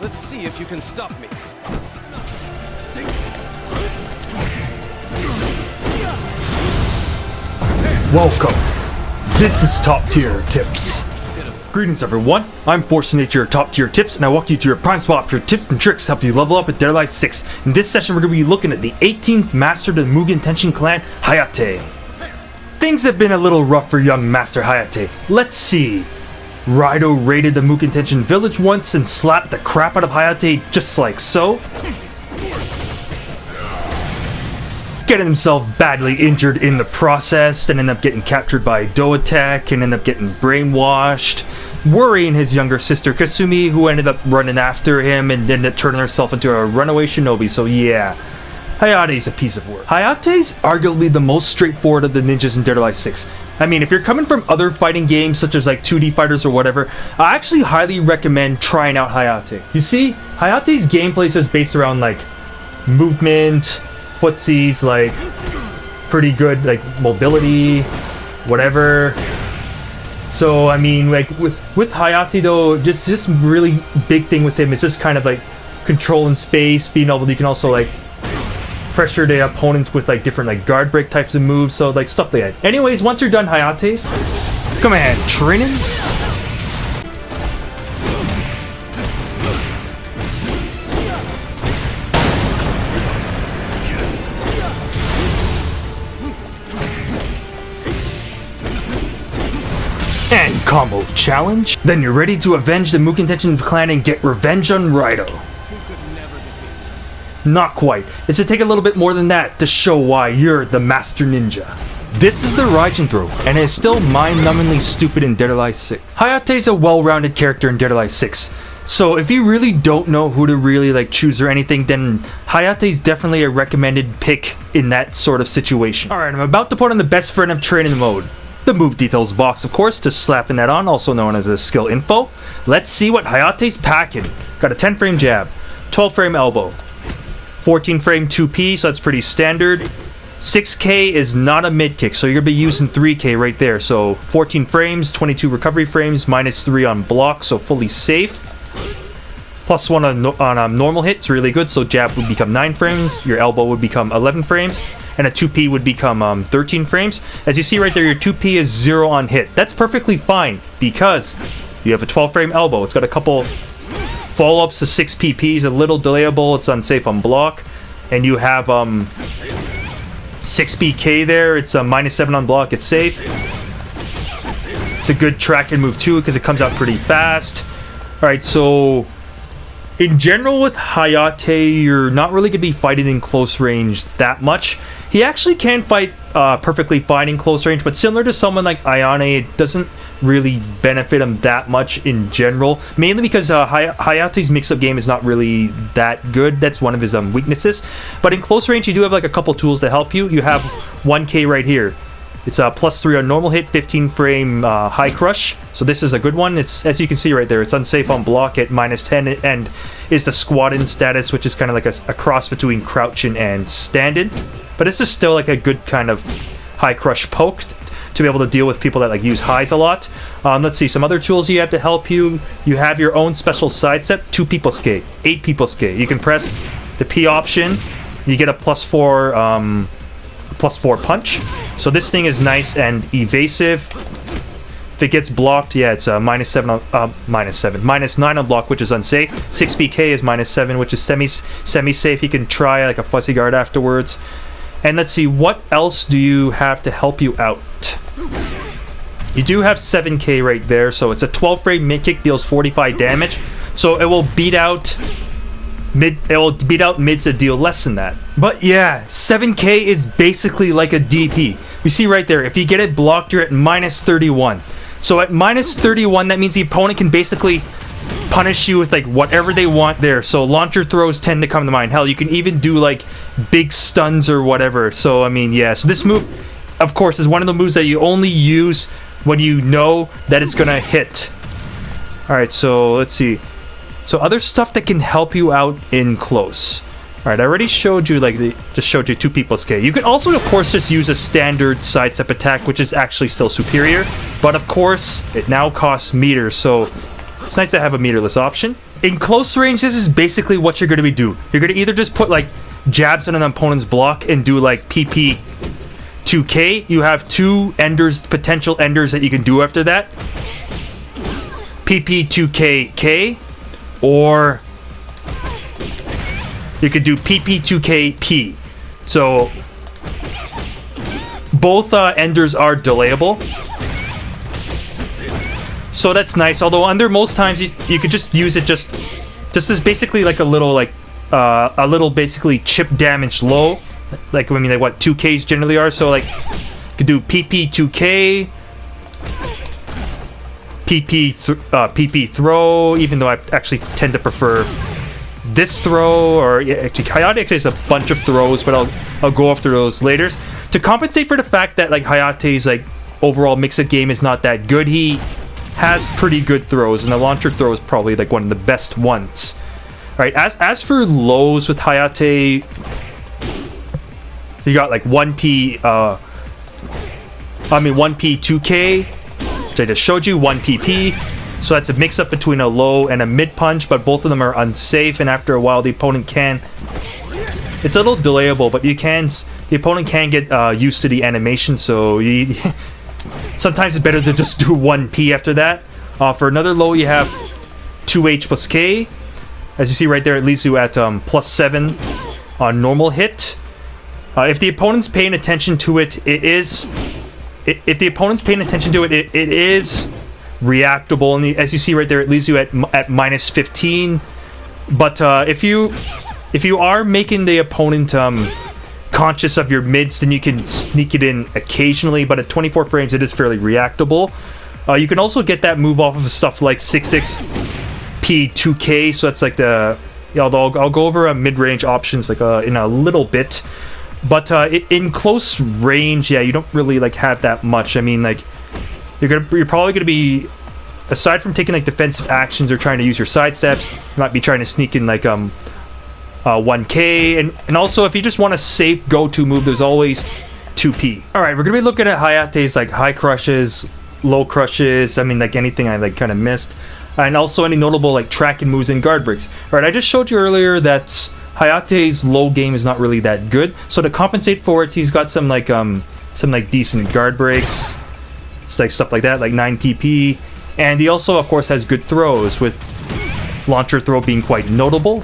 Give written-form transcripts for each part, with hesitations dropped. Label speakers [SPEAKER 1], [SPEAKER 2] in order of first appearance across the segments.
[SPEAKER 1] Let's see if you can stop me.
[SPEAKER 2] Welcome. This is Top Tier Tips. Greetings everyone, I'm Fortunate, your Top Tier Tips, and I walk you through a prime spot for tips and tricks to help you level up with Dead or Alive 6. In this session we're going to be looking at the 18th Master of the Mugen Tenshin clan, Hayate. Things have been a little rough for young Master Hayate. Let's see. Raido raided the Mugen Tenshin village once and slapped the crap out of Hayate just like so. Getting himself badly injured in the process, and ended up getting captured by Doatek and ended up getting brainwashed, worrying his younger sister Kasumi, who ended up running after him and ended up turning herself into a runaway shinobi. So yeah, Hayate's a piece of work. Hayate's arguably the most straightforward of the ninjas in Dead or Alive 6. I mean, if you're coming from other fighting games such as like 2D fighters or whatever, I actually highly recommend trying out Hayate. You see, Hayate's gameplay is just based around like movement, footsies, like pretty good like mobility, whatever. So I mean, like with Hayate though, just really big thing with him is just kind of like controlling space, being able to, you can also like pressure the opponents with like different like guard break types of moves, so like stuff like that. Anyways, once you're done Hayate's, come on, training. And combo challenge? Then you're ready to avenge the Mugen Tenshin clan and get revenge on Raido. Not quite. It's to take a little bit more than that to show why you're the Master Ninja. This is the Raijin throw, and it is still mind-numbingly stupid in Dead or Alive 6. Hayate's a well-rounded character in Dead or Alive 6. So if you really don't know who to really like choose or anything, then Hayate's definitely a recommended pick in that sort of situation. Alright, I'm about to put on the best friend of training mode. The move details box, of course, just slapping that on, also known as a skill info. Let's see what Hayate's packing. Got a 10 frame jab, 12 frame elbow, 14 frame 2P, so that's pretty standard. 6K is not a mid kick, so you're gonna be using 3K right there. So 14 frames, 22 recovery frames, -3 on block, so fully safe. +1 on normal hits, really good. So jab would become 9 frames, your elbow would become 11 frames, and a 2P would become 13 frames. As you see right there, your 2P is 0 on hit. That's perfectly fine because you have a 12 frame elbow. It's got a couple follow-ups to 6 PPs, a little delayable, it's unsafe on block, and you have 6 BK there. It's a -7 on block, it's safe. It's a good track and move too because it comes out pretty fast. Alright, so in general with Hayate, you're not really going to be fighting in close range that much. He actually can fight perfectly fine in close range, but similar to someone like Ayane, it doesn't really benefit him that much in general. Mainly because Hayate's mix-up game is not really that good. That's one of his weaknesses. But in close range, you do have like a couple tools to help you. You have 1K right here. It's a +3 on normal hit, 15 frame high crush. So this is a good one. It's, as you can see right there, it's unsafe on block at -10 and is the squat in status, which is kind of like a cross between crouching and standing. But this is still like a good kind of high crush poke to be able to deal with people that like use highs a lot. Let's see, some other tools you have to help you. You have your own special sidestep, 2 people skate, 8 people skate. You can press the P option, you get a +4 punch. So this thing is nice and evasive. If it gets blocked, yeah, it's -9 on block, which is unsafe. 6 BK is -7, which is semi-safe. You can try like a fuzzy guard afterwards. And let's see, what else do you have to help you out? You do have 7K right there, so it's a 12 frame mid kick, deals 45 damage. So it will beat out mids that deal less than that. But yeah, 7K is basically like a DP. You see right there, if you get it blocked, you're at -31. So at -31, that means the opponent can basically punish you with like whatever they want there. So launcher throws tend to come to mind. Hell, you can even do like big stuns or whatever. So I mean, yeah, so this move, of course, is one of the moves that you only use when you know that it's gonna hit. Alright, so let's see. So other stuff that can help you out in close. Alright, I already showed you just showed you 2 people skate. You can also, of course, just use a standard sidestep attack, which is actually still superior. But of course, it now costs meters, so It's nice to have a meterless option. In close range, this is basically what you're going to be doing. You're going to either just put like jabs on an opponent's block and do like PP 2K. You have two enders, potential enders that you can do after that. PP 2KK, or you could do PP 2KP. So both enders are delayable. So that's nice. Although under most times you could just use it just as basically like a little basically chip damage low. Like I mean like what 2Ks generally are. So like you could do PP 2K, PP throw, even though I actually tend to prefer this throw, or yeah, actually Hayate actually has a bunch of throws, but I'll go after those later. To compensate for the fact that like Hayate's like overall mix-up game is not that good, he has pretty good throws, and the launcher throw is probably like one of the best ones. Alright, as for lows with Hayate, you got like 1P 2K, which I just showed you, 1PP. So that's a mix-up between a low and a mid-punch, but both of them are unsafe, and after a while the opponent can... It's a little delayable, but the opponent can get used to the animation, so sometimes it's better to just do 1P after that. For another low, you have 2H plus K. As you see right there, it leaves you at +7 on normal hit. If the opponent's paying attention to it, it is reactable, and as you see right there, it leaves you at -15. But if you are making the opponent conscious of your mids, then you can sneak it in occasionally. But at 24 frames, it is fairly reactable. You can also get that move off of stuff like 66P2K. So that's like the I'll go over mid-range options like in a little bit. But in close range, yeah, you don't really like have that much. I mean, like you're probably gonna be, aside from taking like defensive actions or trying to use your side steps, you might be trying to sneak in like 1K, and also if you just want a safe go-to move, there's always 2P. All right, we're gonna be looking at Hayate's like high crushes, low crushes. I mean, like anything I like kind of missed, and also any notable like tracking moves and guard breaks. All right, I just showed you earlier that Hayate's low game is not really that good, so to compensate for it, he's got some decent guard breaks. It's like stuff like that, like 9PP, and he also of course has good throws, with launcher throw being quite notable.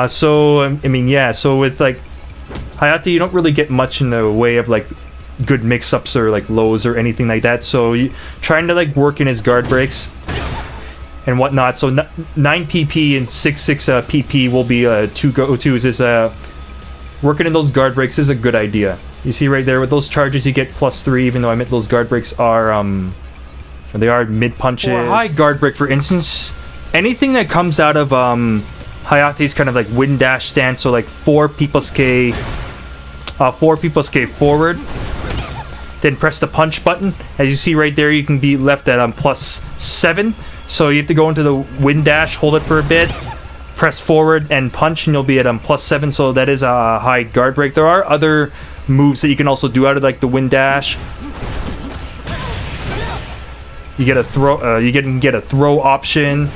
[SPEAKER 2] So I mean, yeah, so with like Hayate, you don't really get much in the way of like good mix-ups or like lows or anything like that, so you trying to like work in his guard breaks and whatnot. So 9PP and 66PP will be two go-tos. Is working in those guard breaks is a good idea. You see right there, with those charges you get +3, even though I meant those guard breaks are they are mid punches. For a high guard break, for instance, anything that comes out of Hayate's kind of like wind dash stance, so like 4P plus K forward, then press the punch button. As you see right there, you can be left at +7. So you have to go into the wind dash, hold it for a bit, press forward and punch, and you'll be at +7. So that is a high guard break. There are other moves that you can also do out of like the wind dash. You get a throw. You can get a throw option.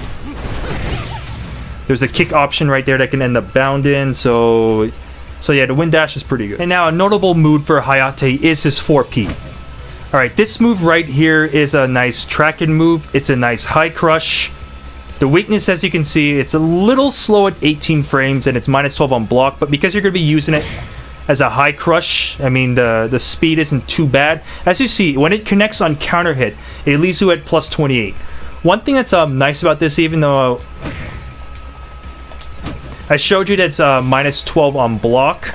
[SPEAKER 2] There's a kick option right there that can end up bounding. So yeah, the wind dash is pretty good. And now a notable move for Hayate is his 4P. Alright, this move right here is a nice tracking move. It's a nice high crush. The weakness, as you can see, it's a little slow at 18 frames and it's -12 on block, but because you're going to be using it as a high crush, I mean, the speed isn't too bad. As you see, when it connects on counter hit, it leaves you at +28. One thing that's nice about this, even though I showed you that's -12 on block,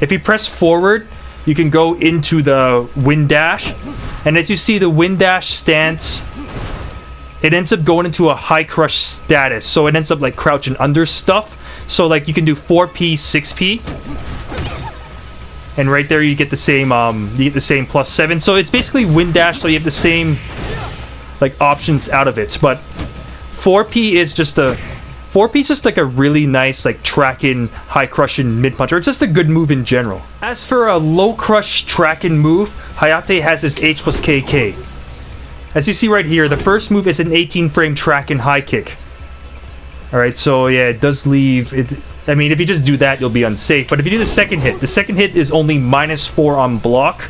[SPEAKER 2] if you press forward, you can go into the wind dash, and as you see, the wind dash stance, it ends up going into a high crush status, so it ends up like crouching under stuff. So like you can do 4P, 6P, and right there you get the same +7. So it's basically wind dash, so you have the same like options out of it. But 4P is just like a really nice like tracking, high crushing mid puncher. It's just a good move in general. As for a low crush tracking move, Hayate has his H plus KK. As you see right here, the first move is an 18 frame track and high kick. Alright, so yeah, it does leave it. I mean, if you just do that, you'll be unsafe. But if you do the second hit is only -4 on block,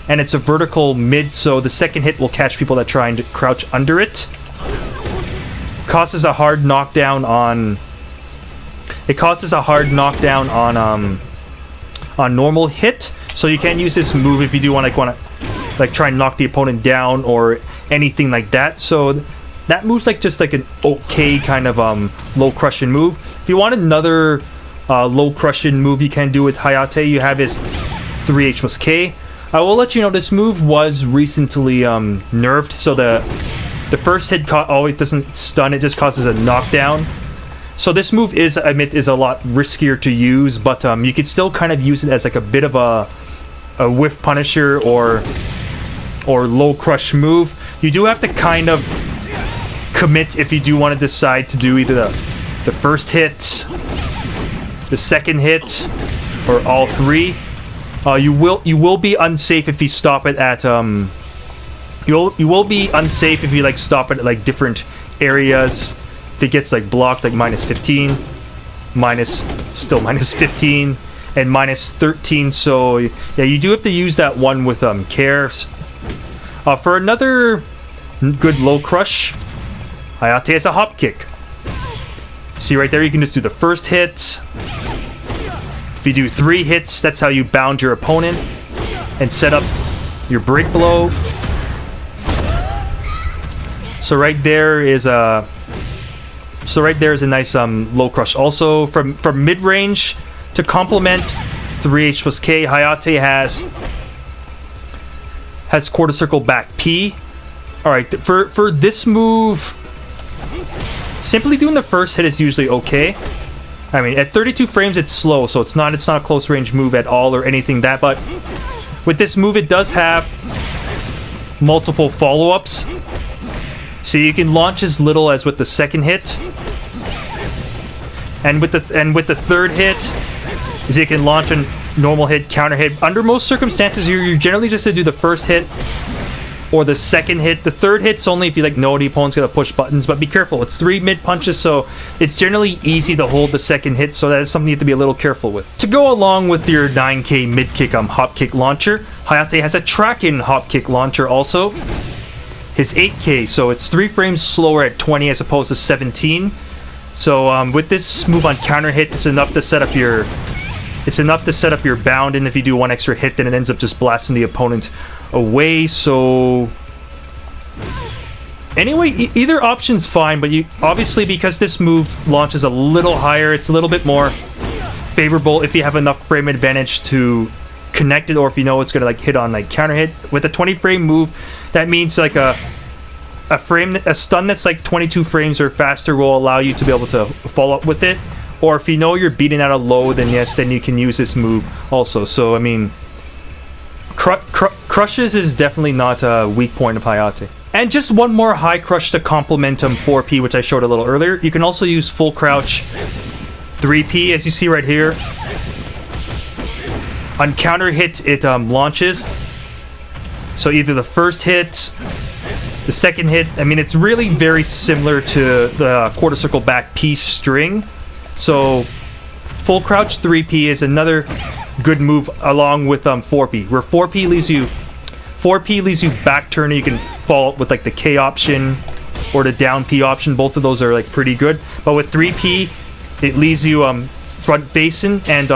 [SPEAKER 2] and it's a vertical mid, so the second hit will catch people that try and crouch under it. Causes a hard knockdown on. It causes a hard knockdown on normal hit, so you can't use this move if you do want to try and knock the opponent down or anything like that. So that move's just like an okay kind of low crushing move. If you want another low crushing move you can do with Hayate, you have his 3H plus K. I will let you know this move was recently nerfed, so the first hit always doesn't stun, it just causes a knockdown. So this move is, I admit, is a lot riskier to use, but you could still kind of use it as like a bit of a whiff punisher or low crush move. You do have to kind of commit if you do want to decide to do either the first hit, the second hit, or all three. You will be unsafe if you stop it at you will be unsafe if you stop it at different areas. If it gets blocked -15, still -15, and -13. So yeah, you do have to use that one with care. For another good low crush, Hayate has a hop kick. See right there, you can just do the first hit. If you do 3 hits, that's how you bound your opponent and set up your break blow. So right there is a nice low crush. Also from mid range to complement 3H plus K, Hayate has quarter circle back P. All right, for this move, simply doing the first hit is usually okay. I mean, at 32 frames it's slow, so it's not a close range move at all or anything that. But with this move, it does have multiple follow-ups. So you can launch as little as with the second hit, and with the third hit, is you can launch a normal hit, counter hit. Under most circumstances, you're generally just to do the first hit or the second hit. The third hit's only if you know the opponent's gonna push buttons. But be careful, it's 3 mid punches, so it's generally easy to hold the second hit. So that is something you have to be a little careful with. To go along with your 9K mid kick hop kick launcher, Hayate has a track-in hop kick launcher also. His 8K, so it's 3 frames slower at 20 as opposed to 17. So with this move on counter hit, it's enough to set up your bound, and if you do 1 extra hit, then it ends up just blasting the opponent away. So anyway, either option's fine, but you obviously, because this move launches a little higher, it's a little bit more favorable if you have enough frame advantage to connect it, or if you know it's gonna hit on counter hit. With a 20 frame move, that means a stun that's 22 frames or faster will allow you to be able to follow up with it. Or if you know you're beating out a low, then yes, then you can use this move also. So I mean, crushes is definitely not a weak point of Hayate. And just one more high crush to complement 4P, which I showed a little earlier. You can also use full crouch 3P, as you see right here. On counter hit, it launches. So either the first hit, the second hit. I mean, it's really very similar to the quarter circle back P string. So full crouch 3P is another good move along with 4P, where 4P leaves you back turn. You can follow up with the K option or the down P option. Both of those are pretty good. But with 3P, it leaves you front facing, and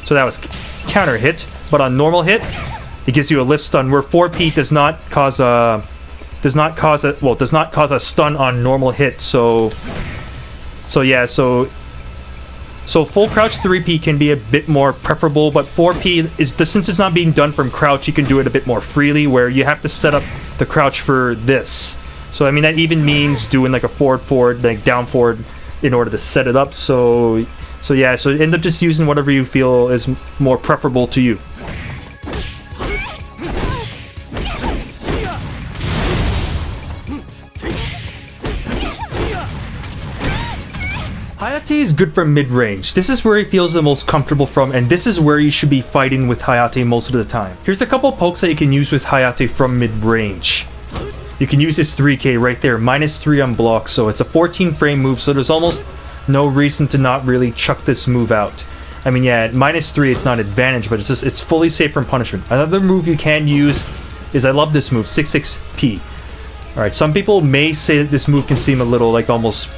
[SPEAKER 2] so that was counter hit. But on normal hit, it gives you a lift stun, where 4P does not cause a stun on normal hit. So full crouch 3P can be a bit more preferable, but 4P since it's not being done from crouch, you can do it a bit more freely, where you have to set up the crouch for this. So I mean, that even means doing a forward, down forward in order to set it up. So end up just using whatever you feel is more preferable to you. Hayate is good from mid-range. This is where he feels the most comfortable from, and this is where you should be fighting with Hayate most of the time. Here's a couple pokes that you can use with Hayate from mid-range. You can use this 3K right there, -3 on block, so it's a 14 frame move, so there's almost no reason to not really chuck this move out. I mean, yeah, at -3 it's not advantage, but it's fully safe from punishment. Another move you can use is, I love this move, 6-6P. Alright, some people may say that this move can seem a little like almost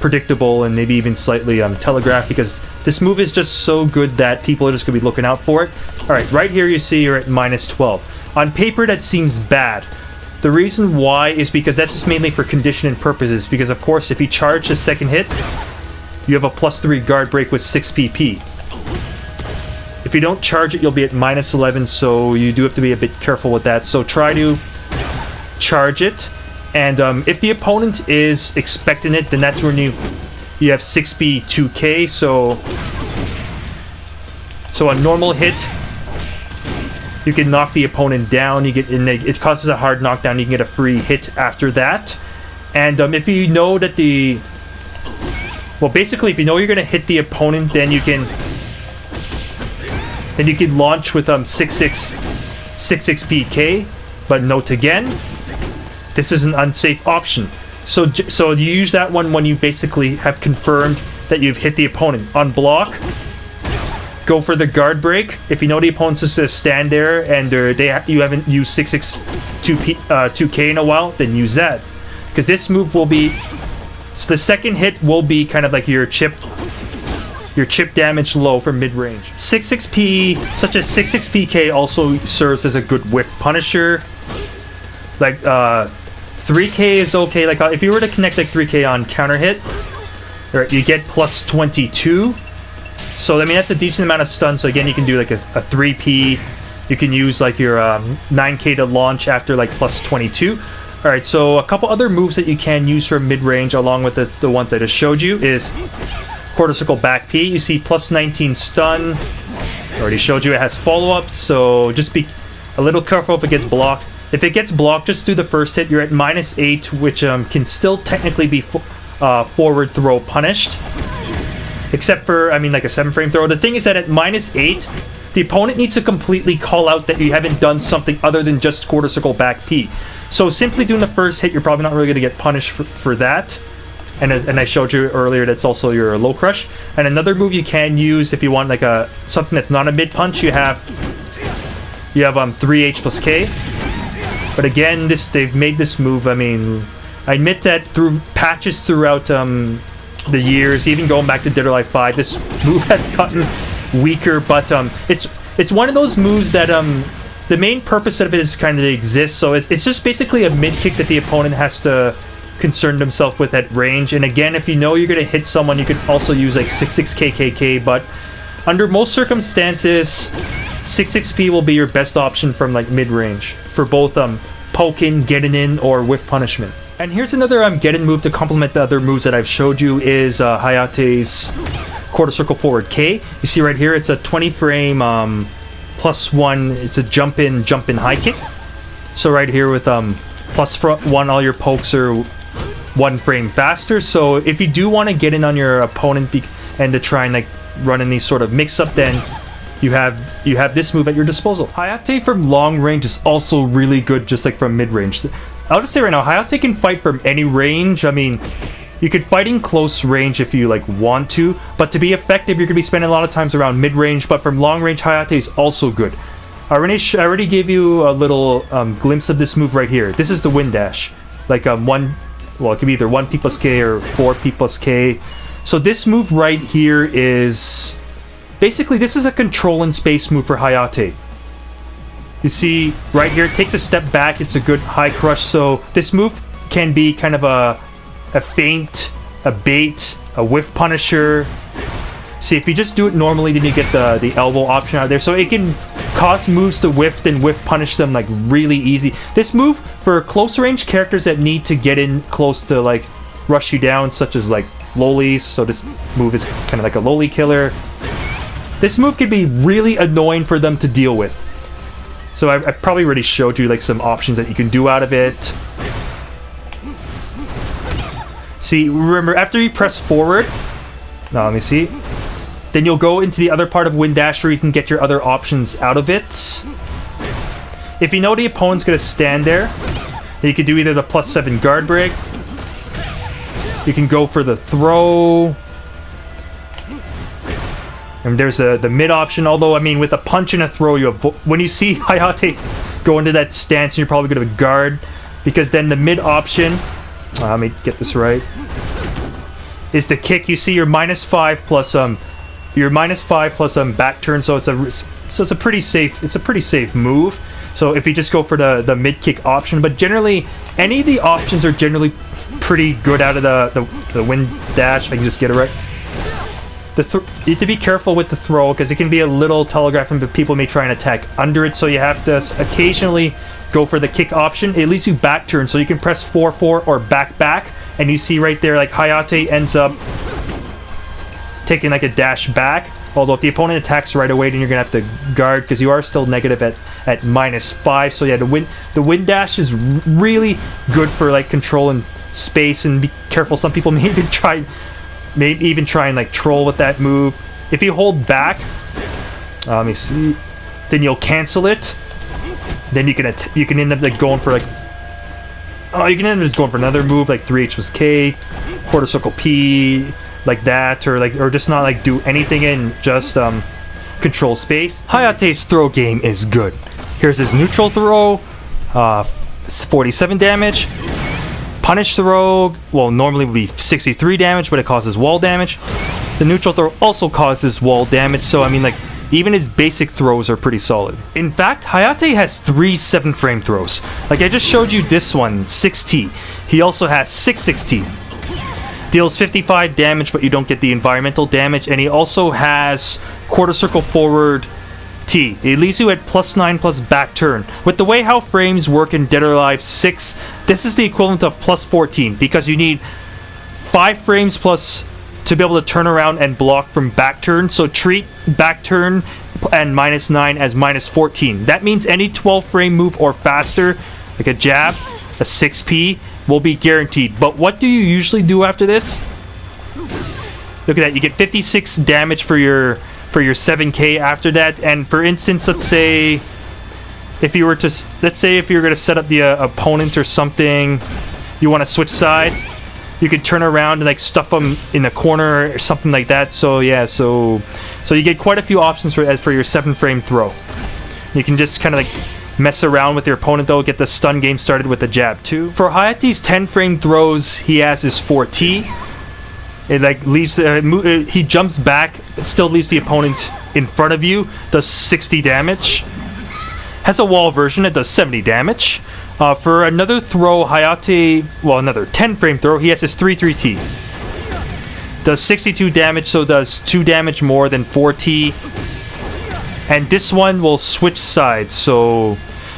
[SPEAKER 2] predictable and maybe even slightly telegraphed, because this move is just so good that people are just going to be looking out for it. Alright, right here you see you're at -12. On paper that seems bad. The reason why is because that's just mainly for conditioning purposes, because of course if you charge the second hit, you have a +3 guard break with 6 PP. If you don't charge it, you'll be at -11, so you do have to be a bit careful with that. So try to charge it, and if the opponent is expecting it, then that's when you have 6B 2K, so a normal hit, you can knock the opponent down. You get it causes a hard knockdown. You can get a free hit after that. And if you know that basically if you know you're gonna hit the opponent, then you can launch with 6-6 PK. But note again, this is an unsafe option. So you use that one when you basically have confirmed that you've hit the opponent. On block, go for the guard break. If you know the opponent's just going to stand there and you haven't used 6-6 2K in a while, then use that. Because this move will be... So the second hit will be kind of like your chip damage low for mid-range. 6-6P, such as 6-6 PK, also serves as a good whiff punisher. Like, 3K is okay. Like, if you were to connect like 3K on counter hit, you get +22. So, I mean, that's a decent amount of stun. So, again, you can do like a 3P. You can use like your 9K to launch after like +22. Alright, so a couple other moves that you can use for mid-range along with the ones I just showed you is quarter circle back P. You see +19 stun. I already showed you it has follow-ups, so just be a little careful if it gets blocked. If it gets blocked, just do the first hit. You're at -8, which can still technically be forward throw punished. Except for, I mean, like a 7-frame throw. The thing is that at -8, the opponent needs to completely call out that you haven't done something other than just quarter circle back P. So simply doing the first hit, you're probably not really going to get punished for that. And I showed you earlier, that's also your low crush. And another move you can use if you want like something that's not a mid punch, you have 3H+K. But again, they've made this move. I mean, I admit that through patches throughout the years, even going back to Dead or Alive 5, this move has gotten weaker. But it's one of those moves that the main purpose of it is kind of to exist. So it's just basically a mid kick that the opponent has to concern himself with at range. And again, if you know you're going to hit someone, you could also use like 6-6 KKK. But under most circumstances, 6-6P will be your best option from like mid range for both poking, getting in, or whiff punishment. And here's another get-in move to complement the other moves that I've showed you is Hayate's quarter circle forward K. You see right here, it's a 20 frame +1. It's a jump in high kick. So right here with +1, all your pokes are 1 frame faster. So if you do want to get in on your opponent and to try and like run any sort of mix-up, then you have this move at your disposal. Hayate from long range is also really good, just like from mid range. I'll just say right now, Hayate can fight from any range. I mean, you could fight in close range if you like want to, but to be effective, you're gonna be spending a lot of times around mid range. But from long range, Hayate is also good. I already gave you a little glimpse of this move right here. This is the wind dash, like it could be either 1P+K or 4P+K. So this move right here is basically, this is a control in space move for Hayate. You see right here, it takes a step back. It's a good high crush. So this move can be kind of a feint, a bait, a whiff punisher. See, if you just do it normally, then you get the elbow option out there. So it can cause moves to whiff, then whiff punish them like really easy. This move for close range characters that need to get in close to like rush you down, such as like lolies. So this move is kind of like a loli killer. This move can be really annoying for them to deal with. So I probably already showed you like some options that you can do out of it. See, remember, after you press forward, now let me see, then you'll go into the other part of Wind Dash where you can get your other options out of it. If you know the opponent's going to stand there, You can do either the +7 guard break. You can go for the throw. And there's the mid option, although, I mean, with a punch and a throw, when you see Hayate go into that stance, you're probably going to guard, because then the mid option, let me get this right, is the kick. You see your -5 plus back turn, so it's a pretty safe move. So if you just go for the mid kick option, but generally any of the options are generally pretty good out of the wind dash. If I can just get it right. You have to be careful with the throw, because it can be a little telegraphing, but people may try and attack under it, so you have to occasionally go for the kick option. It leaves you back turn, so you can press 4-4 or back, and you see right there, like, Hayate ends up taking like a dash back, although if the opponent attacks right away, then you're gonna have to guard, because you are still negative at -5. So yeah, the wind dash is really good for like controlling space, and be careful, some people may even try and like troll with that move. If you hold back, let me see, then you'll cancel it. Then you can end up like going for like, you can end up just going for another move like 3H was K, quarter circle P, like that, or just not like do anything and just control space. Hayate's throw game is good. Here's his neutral throw, 47 damage. Punish throw, well, normally would be 63 damage, but it causes wall damage. The neutral throw also causes wall damage, so I mean, like, even his basic throws are pretty solid. In fact, Hayate has 3 7-frame throws. Like I just showed you this one, 6T. He also has 6-6T. Deals 55 damage, but you don't get the environmental damage, and he also has quarter circle forward T. It leaves you at +9 plus back turn. With the way how frames work in Dead or Alive 6, this is the equivalent of +14, because you need 5 frames plus to be able to turn around and block from back turn. So treat back turn and -9 as -14. That means any 12 frame move or faster, like a jab, a 6P, will be guaranteed. But what do you usually do after this? Look at that, you get 56 damage for your 7K after that. And for instance, let's say if you were to going to set up the opponent or something, you want to switch sides, you could turn around and like stuff them in the corner or something like that. So yeah, so you get quite a few options for your 7-frame throw. You can just kind of like mess around with your opponent, though, get the stun game started with the jab too. For Hayate's 10-frame throws, he has his 4T. It like leaves he jumps back, it still leaves the opponent in front of you, does 60 damage. Has a wall version, it does 70 damage. For another throw, Hayate, well, another 10-frame throw, he has his 3-3T. Does 62 damage, so does 2 damage more than 4T. And this one will switch sides, so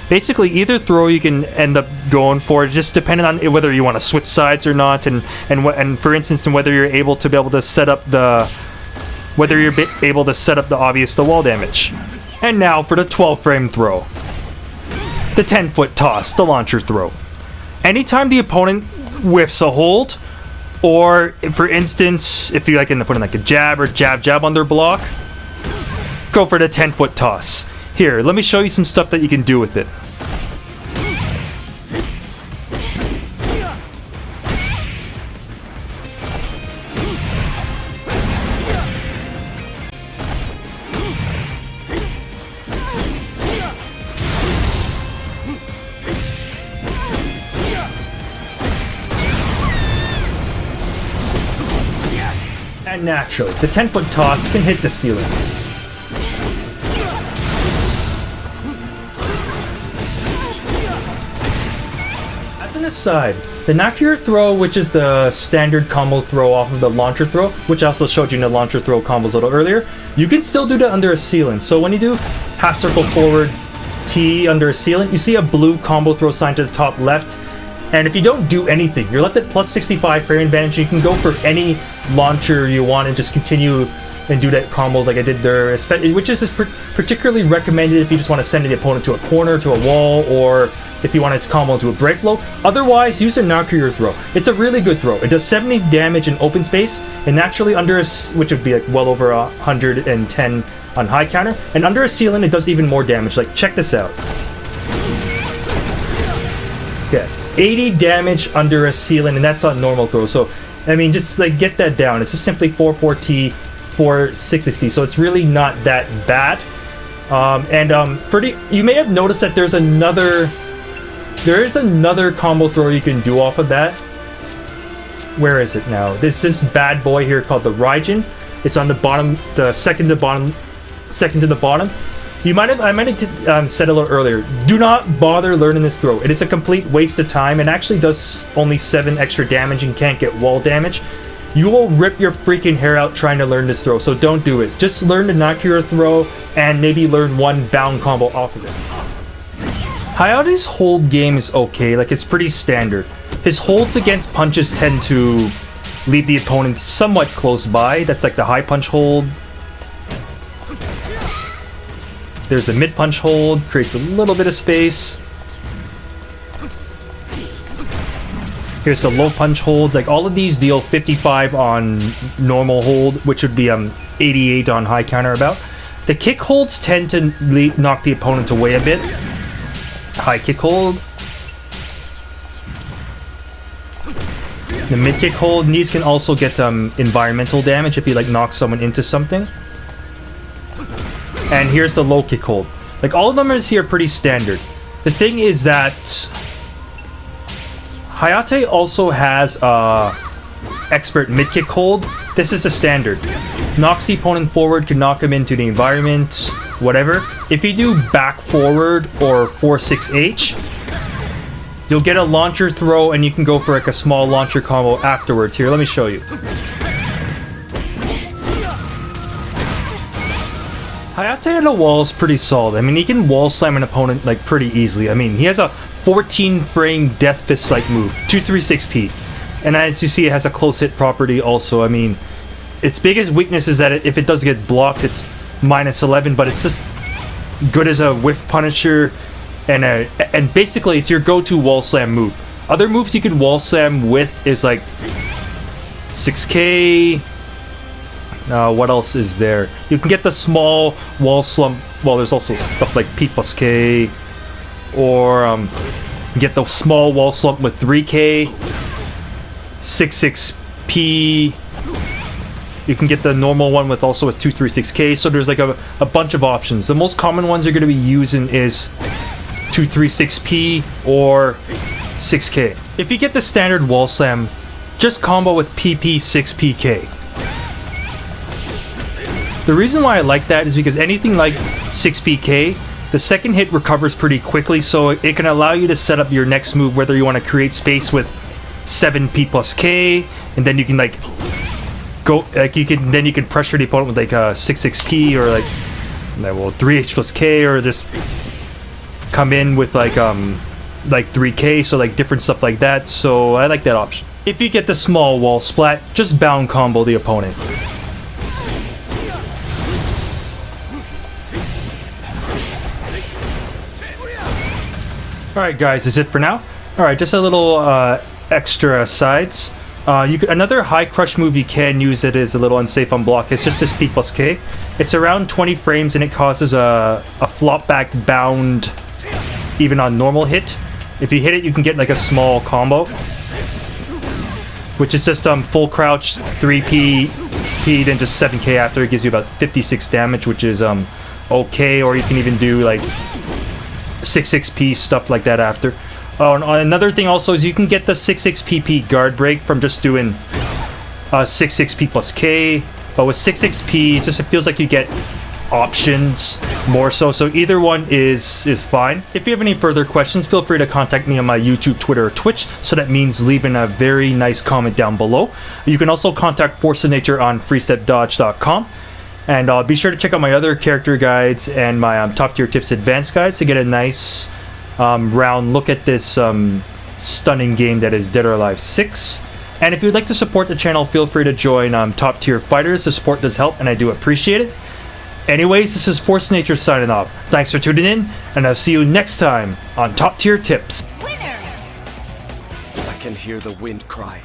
[SPEAKER 2] basically either throw you can end up going for, just depending on whether you want to switch sides or not, and for instance, and whether you're able to set up the wall damage. And now for the 12-frame throw. The 10-foot toss, the launcher throw. Anytime the opponent whiffs a hold, or for instance, if you like end up putting like a jab or jab on their block, go for the 10-foot toss. Here, let me show you some stuff that you can do with it. And naturally, the 10-foot toss can hit the ceiling. As an aside, the knock your throw, which is the standard combo throw off of the launcher throw, which I also showed you in the launcher throw combos a little earlier, you can still do that under a ceiling. So when you do half circle forward T under a ceiling, you see a blue combo throw sign to the top left. And if you don't do anything, you're left at +65 frame advantage. You can go for any launcher you want and just continue and do that combos like I did there, which is particularly recommended if you just want to send the opponent to a corner, to a wall, or if you want to combo into a break blow. Otherwise, use a knock your throw. It's a really good throw. It does 70 damage in open space, and naturally under a, which would be like well over 110 on high counter, and under a ceiling it does even more damage. Like, check this out. Okay. 80 damage under a ceiling, and that's on normal throw. So, I mean, just like get that down. It's just simply 4-4T, 4-6-6T. So it's really not that bad. You may have noticed that there is another combo throw you can do off of that. Where is it now? This bad boy here called the Raijin. It's on the bottom, the second to the bottom. I might have said a little earlier. Do not bother learning this throw. It is a complete waste of time. It actually does only 7 extra damage and can't get wall damage. You will rip your freaking hair out trying to learn this throw, so don't do it. Just learn the Nakira throw and maybe learn one bound combo off of it. Hayate's hold game is okay, like it's pretty standard. His holds against punches tend to leave the opponent somewhat close by. That's like the high punch hold. There's a mid punch hold, creates a little bit of space. Here's the low punch hold. Like all of these deal 55 on normal hold, which would be 88 on high counter about. The kick holds tend to knock the opponent away a bit. High kick hold. The mid kick hold. And these can also get environmental damage if you like knock someone into something. And here's the low kick hold. Like all of them are pretty standard. The thing is that Hayate also has expert mid kick hold. This is the standard. Knocks the opponent forward, can knock him into the environment, whatever. If you do back forward or 4-6H, you'll get a launcher throw and you can go for like a small launcher combo afterwards. Here, let me show you. Hayate on the wall is pretty solid. I mean, he can wall slam an opponent like pretty easily. I mean, he has a 14-frame Death Fist-like move, 236p. And as you see, it has a close hit property also. I mean, its biggest weakness is that if it does get blocked, it's -11, but it's just good as a whiff punisher, and basically it's your go-to wall slam move. Other moves you can wall slam with is like 6K. What else is there? You can get the small wall slump. Well, there's also stuff like P+K, or get the small wall slump with 3K, 6-6P. You can get the normal one with 236K. So there's like a bunch of options. The most common ones you're going to be using is 236P or 6K. If you get the standard wall slam, just combo with PP 6PK. The reason why I like that is because anything like 6PK, the second hit recovers pretty quickly, so it can allow you to set up your next move, whether you want to create space with 7P+K, and then you can like go like you can pressure the opponent with like a 6P or like 3H+K, or just come in with like 3K, so like different stuff like that. So I like that option. If you get the small wall splat, just bound combo the opponent. Alright guys, that's it for now. Alright, just a little extra sides. Another high crush move you can use that is a little unsafe on block. It's just this P+K. It's around 20 frames and it causes a flop back bound even on normal hit. If you hit it, you can get like a small combo, which is just full crouch, 3P, then just 7K after. It gives you about 56 damage, which is okay. Or you can even do like 6-6P, stuff like that after. Another thing also is you can get the 6-6PP guard break from just doing 6-6P+K, but with 6-6P, it feels like you get options more so either one is fine. If you have any further questions, feel free to contact me on my YouTube, Twitter, or Twitch, so that means leaving a very nice comment down below. You can also contact Force of Nature on freestepdodge.com. And be sure to check out my other character guides and my top tier tips advanced guides to get a nice round look at this stunning game that is Dead or Alive 6. And if you'd like to support the channel, feel free to join top tier fighters. The support does help and I do appreciate it. Anyways, this is Force of Nature signing off. Thanks for tuning in, and I'll see you next time on Top Tier Tips.
[SPEAKER 1] I can hear the wind crying.